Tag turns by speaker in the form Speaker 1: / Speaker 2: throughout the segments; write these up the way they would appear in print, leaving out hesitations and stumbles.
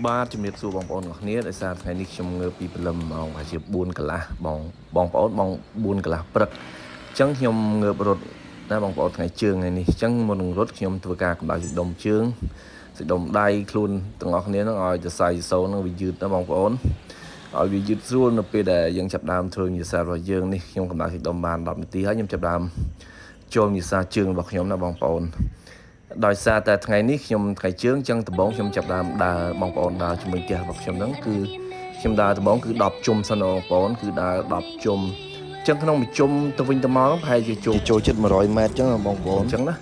Speaker 1: បាទជំរាបសួរបងប្អូនទាំងគ្នាដោយសារថ្ងៃនេះខ្ញុំងើបពីព្រលឹមម៉ោងប្រហែលជា4កន្លះបងប្អូនម៉ោង4កន្លះព្រឹកអញ្ចឹងខ្ញុំងើបរត់ណាបងប្អូនថ្ងៃជើងថ្ងៃនេះអញ្ចឹងមុននឹងរត់ខ្ញុំធ្វើការកម្ដៅសាច់ដុំជើងសាច់ដុំដៃខ្លួនទាំងអស់គ្នានឹងឲ្យសរសៃសូននឹងវាយឺតណាបងប្អូនឲ្យវាយឺតស្រួលនៅពេលដែលយើងចាប់ដើមធ្វើវិញ្ញាសារបស់យើងនេះខ្ញុំកម្ដៅសាច់ដុំបាន10នាទីហើយខ្ញុំចាប់ដើមចូលវិញ្ញាសាជើងរបស់ខ្ញុំណាបងប្អូនដោយសារតែថ្ងៃនេះខ្ញុំថ្ងៃជើងអញ្ចឹងដំបូងខ្ញុំចាប់ដើមដើរបងប្អូនដើរជាមួយផ្ទះរបស់ខ្ញុំហ្នឹងគឺខ្ញុំដើរដំបូងគឺ10ជុំសិនបងប្អូនគឺដើរ10ជុំអញ្ចឹងក្នុងមួយជុំទៅវិញទៅមកប្រហែលជាចូលជិត100ម៉ែត្រអញ្ចឹងបងប្អូនអញ្ចឹងណា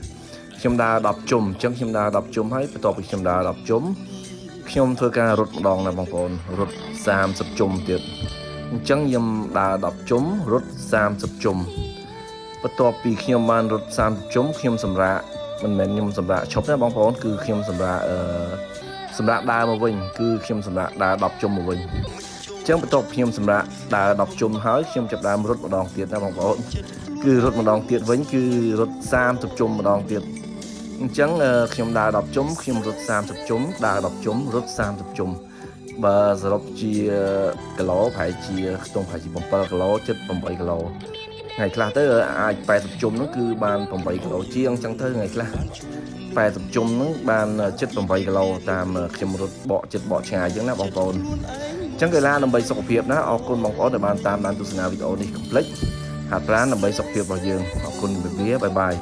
Speaker 1: ខ្ញុំដើរ10ជុំអញ្ចឹងខ្ញុំដើរ10ជុំហើយបន្ទាប់ពីខ្ញុំដើរ10ជុំខ្ញុំធ្វើការរត់ម្ដងណាបងប្អូនរត់30ជុំទៀតអញ្ចឹងខ្ញុំដើរ10ជុំរត់30ជុំបន្ទាប់ពីខ្ញុំបានរត់30ជុំខ្ញុំសម្រាកមិនមែនខ្ញុំសម្រាប់ឈប់ទេបងប្អូនគឺខ្ញុំសម្រាប់ដើរមកវិញគឺខ្ញុំសម្រាប់ដើរ10ជុំមកវិញអញ្ចឹងបន្ទាប់ខ្ញុំសម្រាប់ដើរ10ជុំហើយខ្ញុំចាប់ដើមរត់ម្ដងទៀតណាបងប្អូនគឺរត់ម្ដងទៀតវិញគឺរត់30ជុំម្ដងទៀតអញ្ចឹងខ្ញុំដើរ10ជុំខ្ញុំរត់30ជុំដើរ10ជុំរត់30ជុំបើសរុបជាគីឡូប្រហែលជាខ្ទង់ប្រហែលជា7គីឡូជិត8គីឡូថ្ងៃខ្លះទៅអាច80ជុំនោះគឺបាន8គីឡូជាងអញ្ចឹងទៅថ្ងៃខ្លះ80ជុំនោះបានជិត8គីឡូតាមខ្ញុំរត់បកចិត្តបកឆ្ងាយអញ្ចឹងណាបងប្អូនអញ្ចឹងកីឡាដើម្បីសុខភាពណាអរគុណបងប្អូនដែលបានតាមដានទស្សនាវីដេអូនេះកុំភ្លេចហាត់ប្រាណដើម្បីសុខភាពរបស់យើងអរគុណជម្រាបលាបាយបាយ